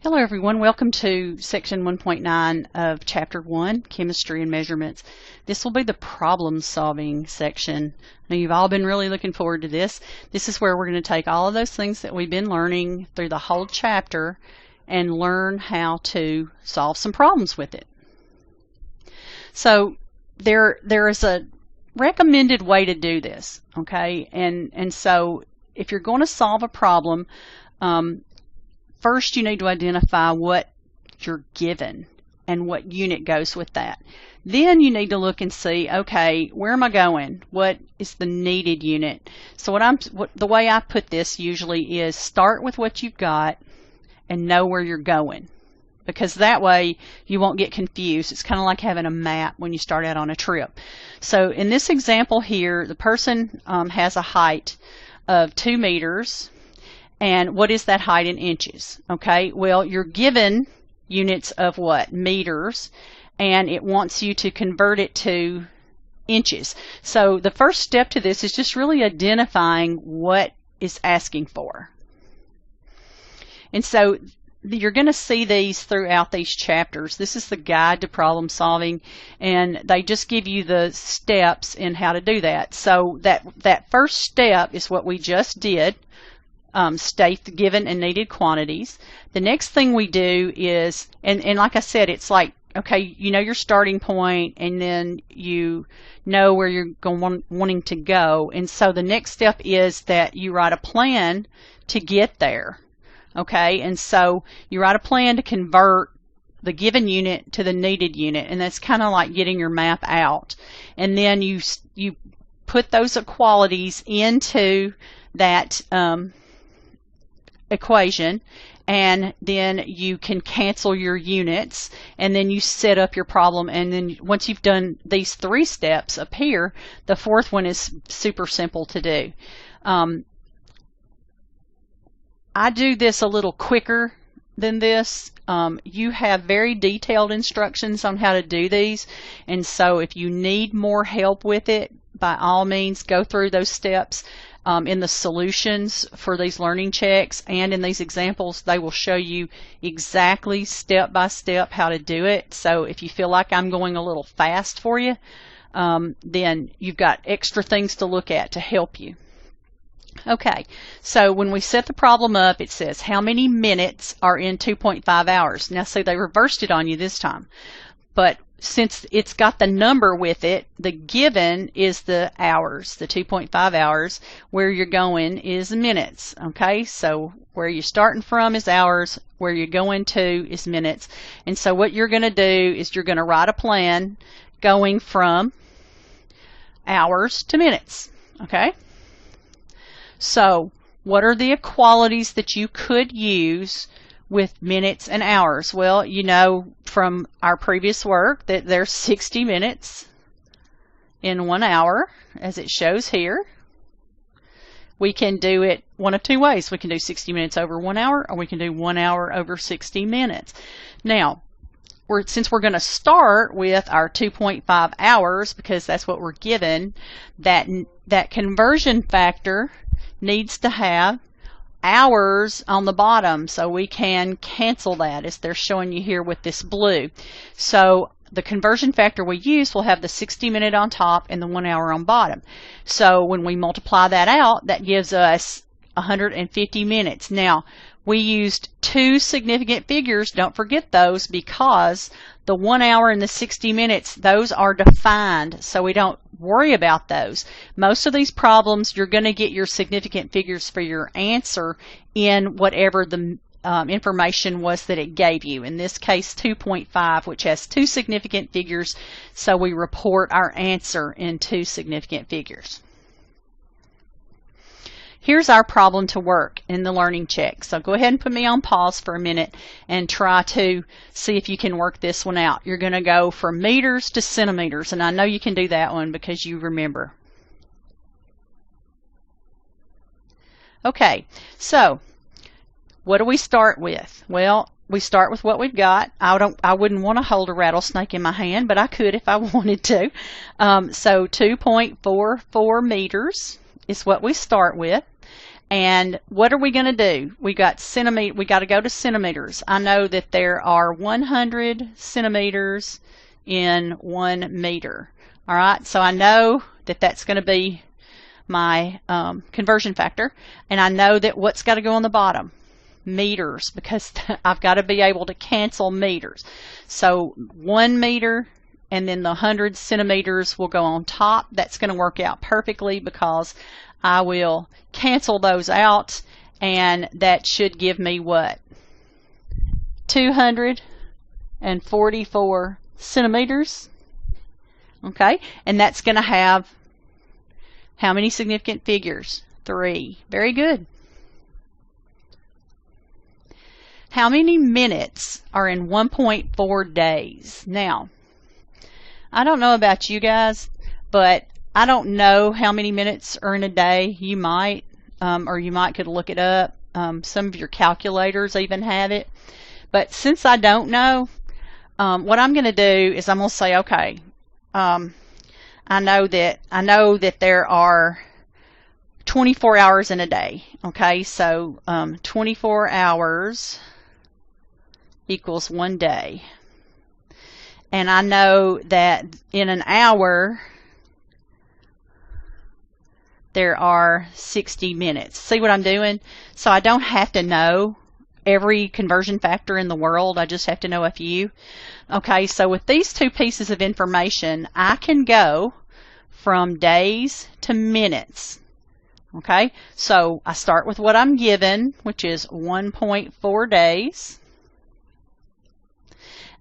Hello everyone, welcome to section 1.9 of chapter 1, Chemistry and Measurements. This will be the problem solving section. Now you've all been really looking forward to this. This is where we're going to take all of those things that we've been learning through the whole chapter and learn how to solve some problems with it. So there is a recommended way to do this, okay? And so if you're going to solve a problem, first, you need to identify what you're given and what unit goes with that. Then you need to look and see, okay, where am I going? What is the needed unit? So the way I put this usually is start with what you've got and know where you're going, because that way you won't get confused. It's kind of like having a map when you start out on a trip. So in this example here, the person has a height of 2 meters. And what is that height in inches? Okay, well, you're given units of what? Meters, and it wants you to convert it to inches. So the first step to this is just really identifying what is asking for. And so you're going to see these throughout these chapters. This is the guide to problem solving, and they just give you the steps in how to do that. So that first step is what we just did. State the given and needed quantities. The next thing we do is, and like I said, it's like, okay, you know your starting point, and then you know where you're wanting to go. And so the next step is that you write a plan to get there. Okay, and so you write a plan to convert the given unit to the needed unit, and that's kind of like getting your map out. And then you put those equalities into that equation, and then you can cancel your units, and then you set up your problem. And then once you've done these 3 steps up here, the 4th one is super simple to do. I do this a little quicker than this. You have very detailed instructions on how to do these, and so if you need more help with it, by all means go through those steps. In the solutions for these learning checks and in these examples, they will show you exactly step by step how to do it. So if you feel like I'm going a little fast for you, then you've got extra things to look at to help you. Okay, so when we set the problem up, it says how many minutes are in 2.5 hours. Now see, they reversed it on you this time, but since it's got the number with it, the given is the hours, the 2.5 hours. Where you're going is minutes. Okay, so where you're starting from is hours, where you're going to is minutes. And so what you're going to do is you're going to write a plan going from hours to minutes. Okay, so what are the equalities that you could use with minutes and hours? Well, you know from our previous work that there's 60 minutes in 1 hour, as it shows here. We can do it one of 2 ways. We can do 60 minutes over 1 hour, or we can do 1 hour over 60 minutes. Now, since we're going to start with our 2.5 hours, because that's what we're given, that conversion factor needs to have hours on the bottom, so we can cancel that as they're showing you here with this blue. So the conversion factor we use will have the 60 minute on top and the 1 hour on bottom. So when we multiply that out, that gives us 150 minutes. Now we used 2 significant figures. Don't forget those, because the 1 hour and the 60 minutes, those are defined, so we don't worry about those. Most of these problems, you're going to get your significant figures for your answer in whatever the information was that it gave you. In this case, 2.5, which has 2 significant figures, so we report our answer in 2 significant figures. Here's our problem to work in the learning check. So go ahead and put me on pause for a minute and try to see if you can work this one out. You're going to go from meters to centimeters, and I know you can do that one because you remember. Okay, so what do we start with? Well, we start with what we've got. I wouldn't want to hold a rattlesnake in my hand, but I could if I wanted to. So 2.44 meters is what we start with. And what are we going to do? We got to go to centimeters. I know that there are 100 centimeters in 1 meter. All right, so I know that that's going to be my conversion factor, and I know that what's got to go on the bottom? Meters, because I've got to be able to cancel meters. So 1 meter and then the 100 centimeters will go on top. That's going to work out perfectly because I will cancel those out, and that should give me what? 244 centimeters. Okay, and that's going to have how many significant figures? 3. Very good. How many minutes are in 1.4 days? Now, I don't know about you guys, but I don't know how many minutes are in a day. You might, or you might could look it up. Some of your calculators even have it. But since I don't know, what I'm going to do is I'm going to say, okay, I know that there are 24 hours in a day. Okay, so 24 hours equals 1 day. And I know that in an hour there are 60 minutes. See what I'm doing? So I don't have to know every conversion factor in the world. I just have to know a few. Okay, so with these two pieces of information, I can go from days to minutes. Okay, so I start with what I'm given, which is 1.4 days.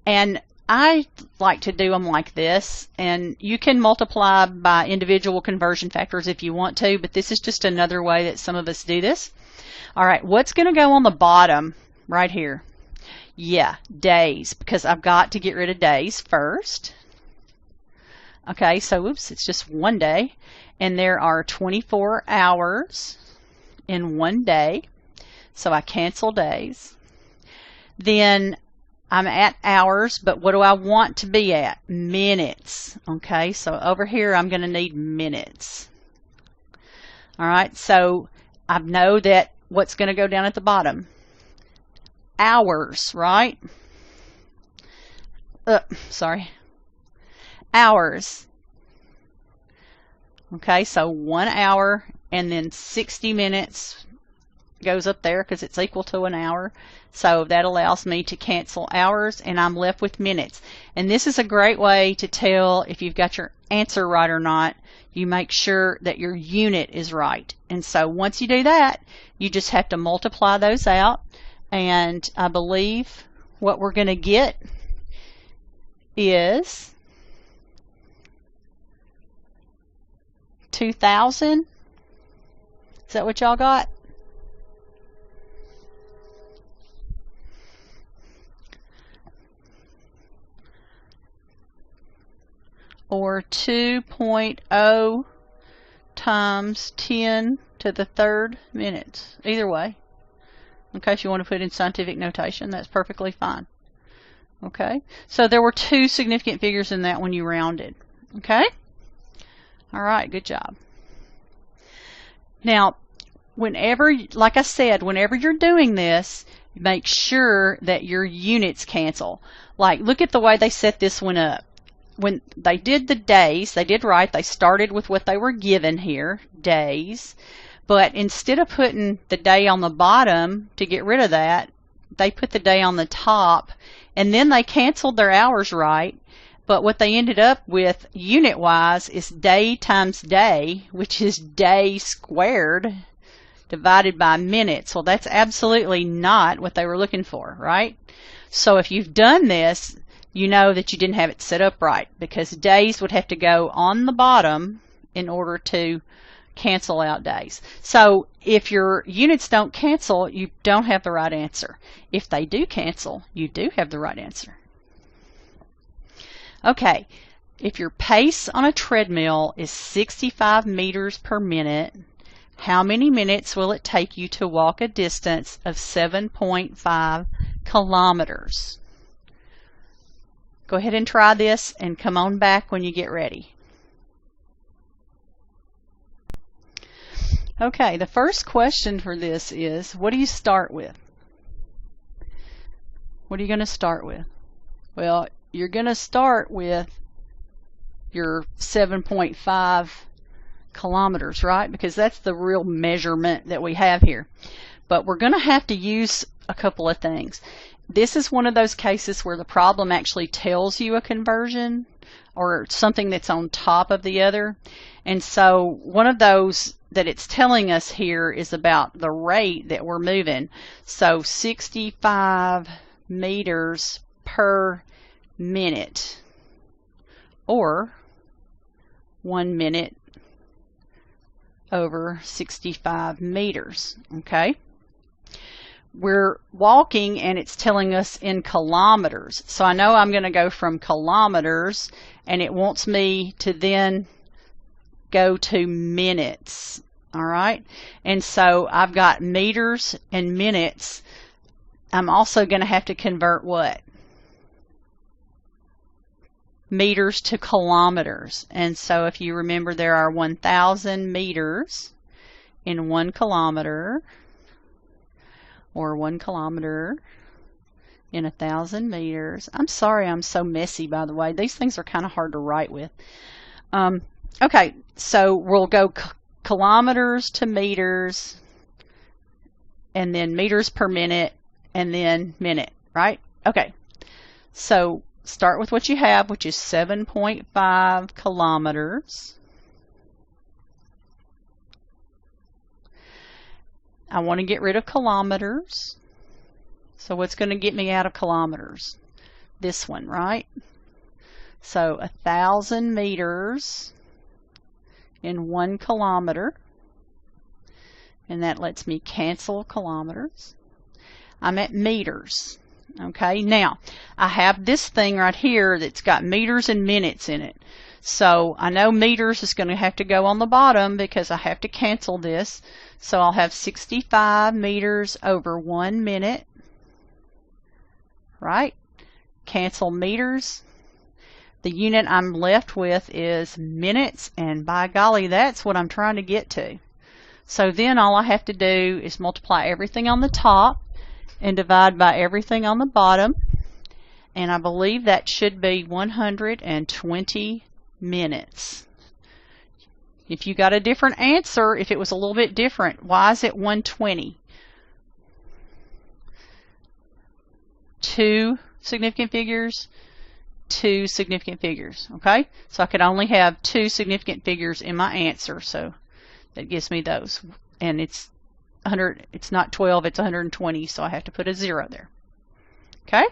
And I like to do them like this, and you can multiply by individual conversion factors if you want to, but this is just another way that some of us do this. All right, what's going to go on the bottom right here? Yeah, days, because I've got to get rid of days first. Okay, so oops, it's just 1 day, and there are 24 hours in 1 day, so I cancel days. Then I'm at hours, but what do I want to be at? Minutes. Okay, so over here I'm going to need minutes. All right, so I know that what's going to go down at the bottom? Hours, right? Sorry. Hours. Okay, so 1 hour and then 60 minutes goes up there because it's equal to an hour. So that allows me to cancel hours, and I'm left with minutes. And this is a great way to tell if you've got your answer right or not. You make sure that your unit is right. And so once you do that, you just have to multiply those out. And I believe what we're going to get is 2,000. Is that what y'all got? Or 2.0 times 10 to the third minutes. Either way. Okay, if you want to put in scientific notation, that's perfectly fine. Okay, so there were 2 significant figures in that when you rounded. Okay? All right, good job. Now, whenever, like I said, whenever you're doing this, make sure that your units cancel. Like, look at the way they set this one up. When they did the days, they did right. They started with what they were given here, days. But instead of putting the day on the bottom to get rid of that, they put the day on the top, and then they canceled their hours right. But what they ended up with unit-wise is day times day, which is day squared divided by minutes. Well, that's absolutely not what they were looking for, right? So if you've done this, you know that you didn't have it set up right, because days would have to go on the bottom in order to cancel out days. So if your units don't cancel, you don't have the right answer. If they do cancel, you do have the right answer. Okay, if your pace on a treadmill is 65 meters per minute, how many minutes will it take you to walk a distance of 7.5 kilometers? Go ahead and try this and come on back when you get ready. Okay, the first question for this is, what do you start with? What are you going to start with? Well, you're going to start with your 7.5 kilometers, right? Because that's the real measurement that we have here. But we're going to have to use a couple of things. This is one of those cases where the problem actually tells you a conversion or something that's on top of the other. And so one of those that it's telling us here is about the rate that we're moving. So 65 meters per minute, or 1 minute over 65 meters. Okay, we're walking and it's telling us in kilometers, so I know I'm going to go from kilometers, and it wants me to then go to minutes. All right, and so I've got meters and minutes. I'm also going to have to convert what? Meters to kilometers. And so if you remember, there are 1,000 meters in 1 kilometer, or 1 kilometer in 1,000 meters. I'm sorry I'm so messy, by the way. These things are kind of hard to write with. Okay, so we'll go kilometers to meters, and then meters per minute, and then minute, right? Okay, so start with what you have, which is 7.5 kilometers. I want to get rid of kilometers. So what's going to get me out of kilometers? This one, right? So 1,000 meters in 1 kilometer. And that lets me cancel kilometers. I'm at meters. Okay, now I have this thing right here that's got meters and minutes in it. So I know meters is going to have to go on the bottom because I have to cancel this. So I'll have 65 meters over 1 minute. Right? Cancel meters. The unit I'm left with is minutes, and by golly, that's what I'm trying to get to. So then all I have to do is multiply everything on the top and divide by everything on the bottom, and I believe that should be 120 minutes. If you got a different answer, if it was a little bit different, why is it 120? 2 significant figures, 2 significant figures. Okay, so I could only have 2 significant figures in my answer, so that gives me those, and it's 100. It's not 12, it's 120, so I have to put a 0 there. Okay,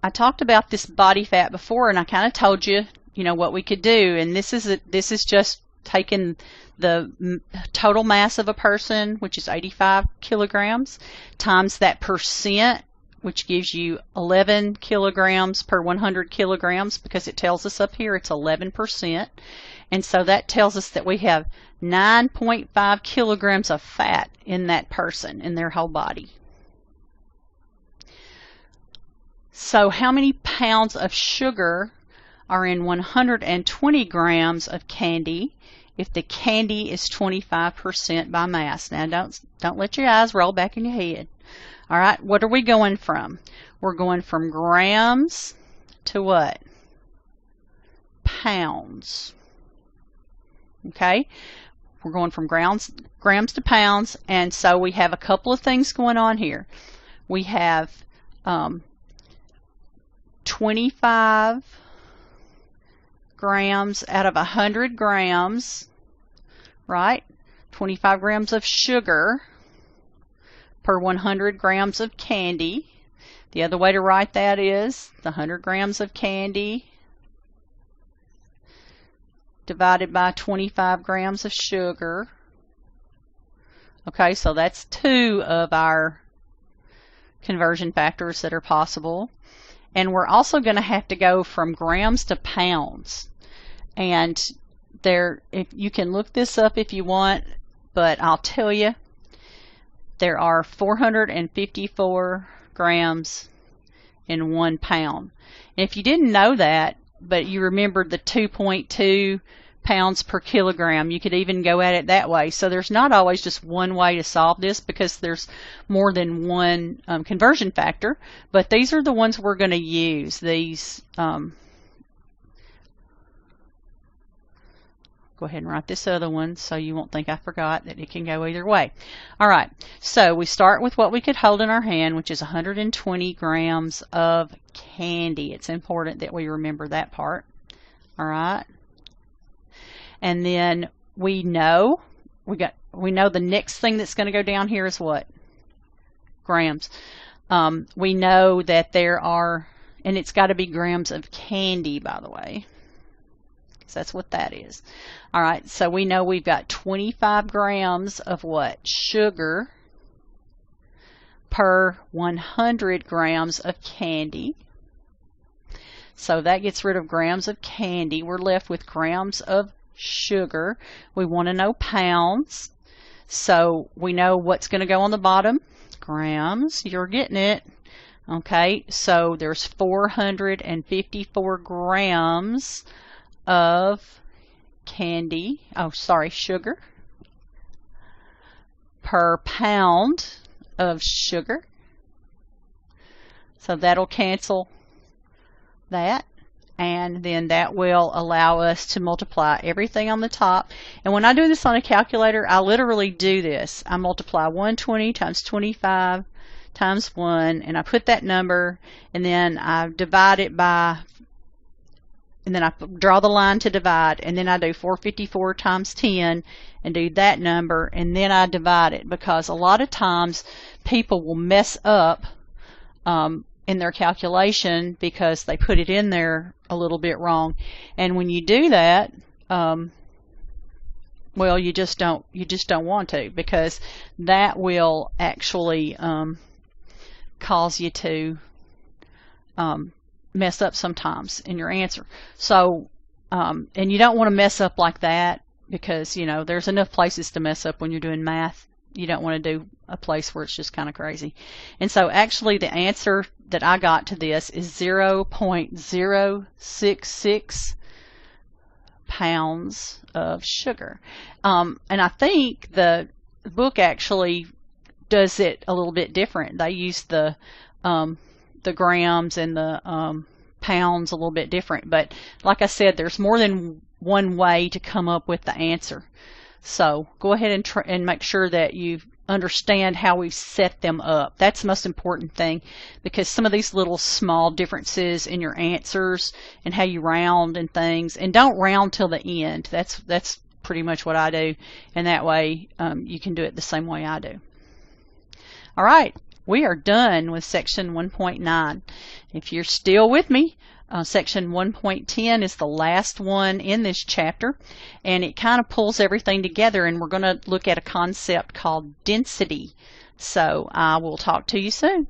I talked about this body fat before, and I kind of told you, what we could do, and this is just taking the total mass of a person, which is 85 kilograms, times that percent, which gives you 11 kilograms per 100 kilograms, because it tells us up here it's 11%. And so that tells us that we have 9.5 kilograms of fat in that person, in their whole body. So how many pounds of sugar are in 120 grams of candy if the candy is 25% by mass? Now don't let your eyes roll back in your head. All right, what are we going from? We're going from grams to what? Pounds. Okay, we're going from grams to pounds, and so we have a couple of things going on here. We have 25 grams out of 100 grams, right? 25 grams of sugar per 100 grams of candy. The other way to write that is the 100 grams of candy divided by 25 grams of sugar. Okay, so that's 2 of our conversion factors that are possible. And we're also going to have to go from grams to pounds. And if you can look this up if you want, but I'll tell you, there are 454 grams in 1 pound. And if you didn't know that, but you remembered the 2.2 pounds per kilogram. You could even go at it that way. So there's not always just one way to solve this because there's more than one conversion factor, but these are the ones we're going to use. These go ahead and write this other one so you won't think I forgot that it can go either way. Alright, so we start with what we could hold in our hand, which is 120 grams of candy. It's important that we remember that part. Alright, and then we know the next thing that's going to go down here is what? Grams. We know that there are, and it's got to be grams of candy, by the way. That's what that is. Alright, so we know we've got 25 grams of what? Sugar per 100 grams of candy. So that gets rid of grams of candy. We're left with grams of sugar. We want to know pounds. So we know what's going to go on the bottom. Grams. You're getting it. Okay, so there's 454 grams of sugar per pound of sugar. So that'll cancel that, and then that will allow us to multiply everything on the top. And when I do this on a calculator, I literally do this. I multiply 120 times 25 times 1, and I put that number, and then I divide it by, and then I draw the line to divide, and then I do 454 times 10 and do that number, and then I divide it, because a lot of times people will mess up in their calculation because they put it in there a little bit wrong. And when you do that, well, you just don't want to, because that will actually cause you to mess up sometimes in your answer. So and you don't want to mess up like that, because there's enough places to mess up when you're doing math. You don't want to do a place where it's just kind of crazy. And so actually the answer that I got to this is 0.066 pounds of sugar. And I think the book actually does it a little bit different. They use the grams and the pounds a little bit different. But like I said, there's more than one way to come up with the answer. So go ahead and make sure that you understand how we've set them up. That's the most important thing, because some of these little small differences in your answers and how you round and things, and don't round till the end. That's pretty much what I do, and that way you can do it the same way I do. All right, we are done with section 1.9. If you're still with me, section 1.10 is the last one in this chapter, and it kind of pulls everything together, and we're going to look at a concept called density. So I will talk to you soon.